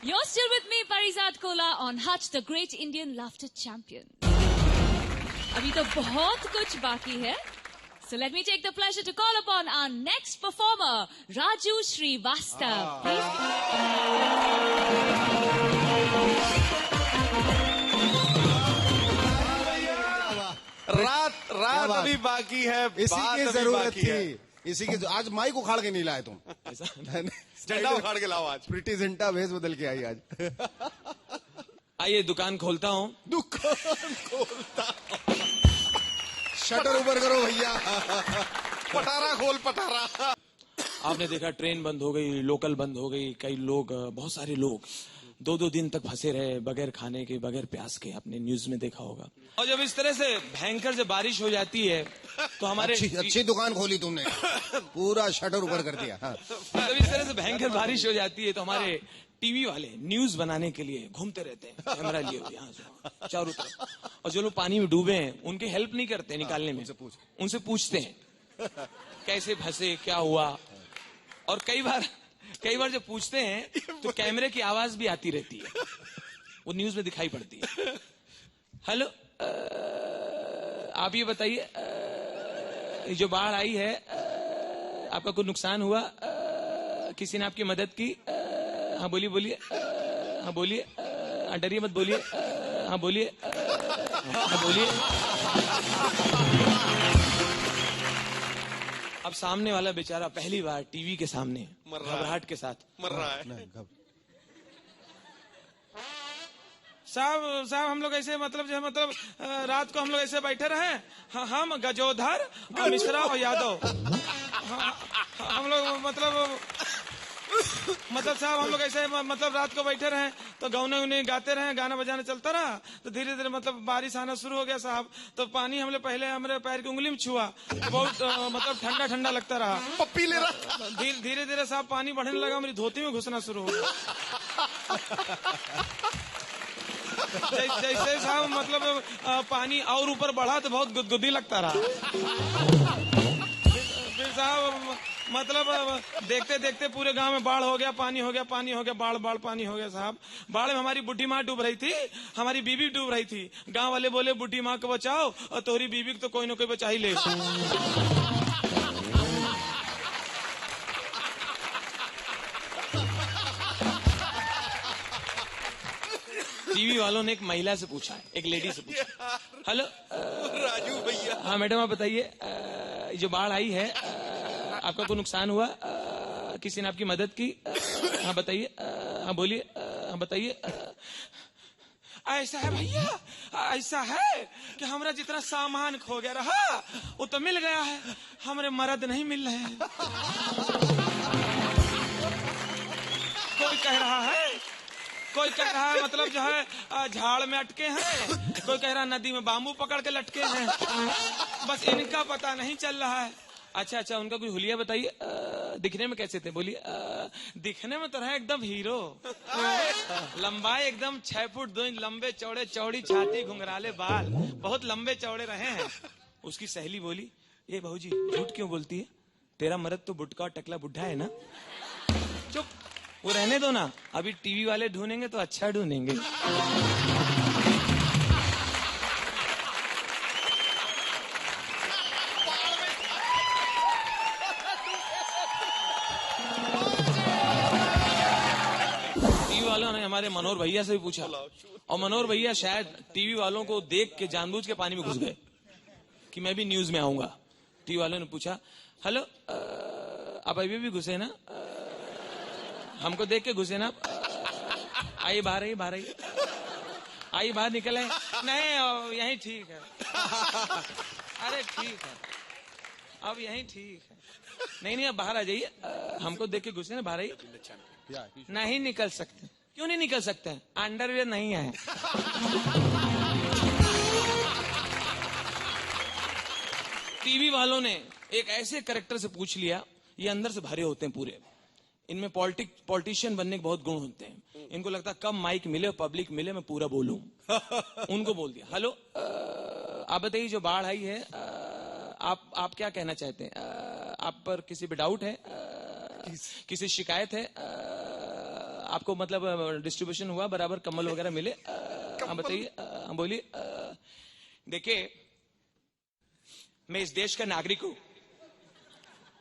You're still with me, Parizad Kola, on Hutch, the great Indian laughter champion. अभी तो बहुत कुछ बाकी है. So let me take the pleasure to call upon our next performer, Raju Srivastav. रात अभी बाकी है. इसी की जरूरत थी. इसी की आज माइक उखाड़ के नहीं लाए तुम. झंडा उखाड़ के लाओ आज. प्रीति जिंटा भेस बदल के आई आज. आइए दुकान खोलता हूँ. दुकान खोलता. शटर ऊपर करो भैया. पटारा खोल पटारा. आपने देखा ट्रेन बंद हो गई, लोकल बंद हो गई. कई लोग, बहुत सारे लोग 2-2 दिन तक फंसे रहे बगैर खाने के, बगैर प्यास के. आपने न्यूज में देखा होगा. और जब इस तरह से भयंकर जब बारिश हो जाती है तो हमारे अच्छी दुकान खोली तुमने. पूरा शटर ऊपर कर दिया. जब इस तरह से भयंकर बारिश हो जाती है तो हमारे टीवी वाले न्यूज बनाने के लिए घूमते रहते हैं, कैमरा लिए हुए यहाँ से चारों तरफ. और जो लोग पानी में डूबे हैं उनके हेल्प नहीं करते निकालने में. उनसे पूछते हैं कैसे फंसे, क्या हुआ. और कई बार जब पूछते हैं तो कैमरे की आवाज भी आती रहती है, वो न्यूज में दिखाई पड़ती है. हेलो, आप ये बताइए, जो बाढ़ आई है आपका कोई नुकसान हुआ, किसी ने आपकी मदद की. हाँ बोलिए. हाँ बोलिए. डरिए मत, बोलिए. हाँ बोलिए. हाँ बोलिए. अब सामने वाला बेचारा पहली बार टीवी के सामने घबराहट के साथ मर रहा है. साहब हम लोग ऐसे मतलब रात को हम लोग ऐसे बैठे रहे. हम गजोधर, मिश्रा और यादव, हम लोग मतलब साहब हम लोग ऐसे मतलब रात को बैठे रहे तो गाने उन्हें गाते रहे, गाना बजाना चलता रहा. तो धीरे धीरे मतलब बारिश आना शुरू हो गया साहब. तो पानी हमने पहले हमारे पैर की उंगली में छुआ, बहुत मतलब ठंडा ठंडा लगता रहा. पप्पी ले रहा. धीरे धीरे साहब पानी बढ़ने लगा, मेरी धोती में घुसना शुरू हो गया. जैसे साहब मतलब पानी और ऊपर बढ़ा तो बहुत गुदगुदी लगता रहा. फिर साहब मतलब देखते देखते पूरे गांव में बाढ़ हो गया, पानी हो गया, बाढ़ पानी हो गया साहब. बाढ़ में हमारी बुढ़ी माँ डूब रही थी, हमारी बीबी डूब रही थी. गांव वाले बोले बुढ़ी माँ को बचाओ और तोहरी बीबी को तो कोई ना कोई बचा ही ले. टीवी वालों ने एक महिला से पूछा, एक लेडी से पूछा. हेलो राजू भैया. हाँ मैडम आप बताइए, जो बाढ़ आई है आपका कोई नुकसान हुआ, किसी ने आपकी मदद की. हाँ बताइए. हाँ बोलिए. हाँ बताइए. ऐसा है भैया, ऐसा है कि हमारा जितना सामान खो गया रहा वो तो मिल गया है, हमारे मर्द नहीं मिल रहे हैं. कोई कह रहा है मतलब जो है झाड़ में अटके हैं, कोई कह रहा है नदी में बाम्बू पकड़ के लटके हैं. बस इनका पता नहीं चल रहा है. अच्छा उनका कोई हुलिया बताइए. दिखने में कैसे थे बोलिए. दिखने में तो रहे एकदम हीरो. लंबाई एकदम 6 फुट 2 इंच, लंबे चौड़े, चौड़ी छाती, घुंघराले बाल, बहुत लंबे चौड़े रहे हैं. उसकी सहेली बोली, ये बहूजी झूठ क्यों बोलती है, तेरा मर्द तो बुटका और टकला बुढ़ा है ना. चुप, वो रहने दो ना, अभी टीवी वाले ढूंढेंगे तो अच्छा ढूंढेंगे. टीवी वालों ने हमारे मनोहर भैया से भी पूछा और मनोहर भैया शायद टीवी वालों को देख के जानबूझ के पानी में घुस गए कि मैं भी न्यूज में आऊंगा. टीवी वालों ने पूछा, हेलो आप अभी भी घुसे ना, हमको देख के घुसे ना, आइए बाहर आइए बाहर निकल आए. नहीं यही ठीक है. अरे ठीक है, अब यही ठीक है. नहीं अब बाहर आ जाइए, हमको देख के घुसे ना, बाहर आइए. नहीं निकल सकते. क्यों नहीं निकल सकते? अंडरवेयर नहीं है. टीवी वालों ने एक ऐसे कैरेक्टर से पूछ लिया, ये अंदर से भरे होते हैं पूरे, इनमें पॉलिटिशियन बनने के बहुत गुण होते हैं. इनको लगता है कब माइक मिले, पब्लिक मिले, मैं पूरा बोलूं. उनको बोल दिया, हेलो आप बताइए जो बाढ़ आई है आप क्या कहना चाहते हैं, आप पर किसी पे डाउट है, किसी शिकायत है, आपको मतलब डिस्ट्रीब्यूशन हुआ बराबर, कम्बल वगैरह मिले? आप बताइए, बोलिए। देखिए, मैं इस देश का नागरिक हूं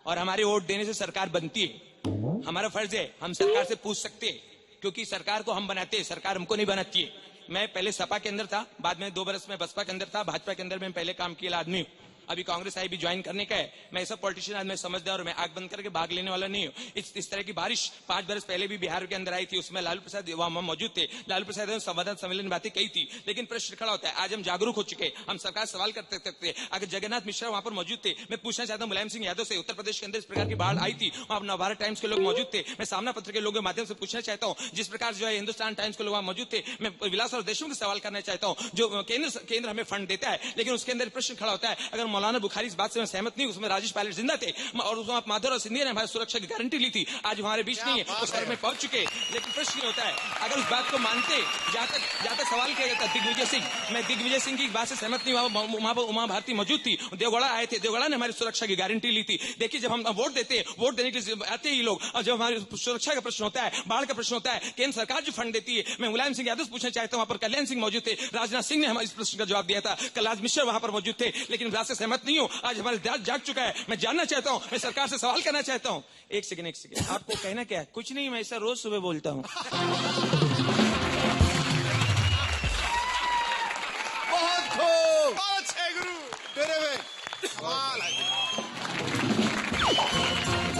और हमारे वोट देने से सरकार बनती है। हमारा फर्ज है, हम सरकार से पूछ सकते हैं, क्योंकि सरकार को हम बनाते हैं, सरकार हमको नहीं बनाती है। मैं पहले सपा के अंदर था, बाद में 2 बरस में बसपा के अंदर था, भाजपा के अंदर में पहले काम किया आदमी हूं। अभी कांग्रेस आई भी ज्वाइन करने का है। मैं ऐसा पॉलिटिशियन आज मैं समझदार और मैं आग बंद करके भाग लेने वाला नहीं हूं। इस तरह की बारिश 5 बरस पहले भी बिहार के अंदर आई थी, उसमें लालू प्रसाद वहां मौजूद थे। लालू प्रसाद ने संवाददाता सम्मेलन में बातें कही थी, लेकिन प्रश्न खड़ा होता है, आज हम जागरूक हो चुके, हम सरकार सवाल करते सकते। अगर जगन्नाथ मिश्रा वहां पर मौजूद थे, मैं पूछना चाहता हूं मुलायम सिंह यादव से, उत्तर प्रदेश के अंदर इस प्रकार की बाढ़ आई थी, वहां नवभारत टाइम्स के लोग मौजूद थे। मैं सामना पत्र के लोगों के माध्यम से पूछना चाहता हूं, जिस प्रकार जो है हिंदुस्तान टाइम्स के लोग वहां मौजूद थे। मैं विलास और देशों से सवाल करना चाहता हूं, जो केंद्र हमें फंड देता है, लेकिन उसके अंदर प्रश्न खड़ा होता है, अगर मौलाना बुखारी इस बात से मैं सहमत नहीं, उसमें राजेश पायलट जिंदा थे और उसमें माधव और सिंधिया ने हमारी सुरक्षा की गारंटी ली थी, आज हमारे बीच नहीं है, उस घर में पहुंच चुके। लेकिन प्रश्न ये होता है, अगर उस बात को मानते, जहां तक सवाल किया जाता दिग्विजय सिंह, मैं दिग्विजय सिंह की बात से सहमत नहीं, वहां पर उमा भारती मौजूद थी, देवगौड़ा आए थे, देवगौड़ा ने हमारी सुरक्षा की गारंटी ली थी। देखिए, जब हम वोट देते हैं, वोट देने के लिए आते ही लोग, और जब हमारी सुरक्षा का प्रश्न होता है, बाढ़ का प्रश्न होता है, केंद्र सरकार जो फंड देती है, मैं मुलायम सिंह यादव पूछना चाहता हूं, वहां पर कल्याण सिंह मौजूद थे, राजनाथ सिंह ने हमारे इस प्रश्न का जवाब दिया था, कलराज मिश्रा वहां पर मौजूद थे, लेकिन बात से सहमत नहीं हूं। आज हमारे देश जाग चुका है, मैं जानना चाहता हूं, मैं सरकार से सवाल करना चाहता हूं। एक सेकंड, आपको कहना क्या है? कुछ नहीं, मैं ऐसा रोज सुबह बोलता हूं।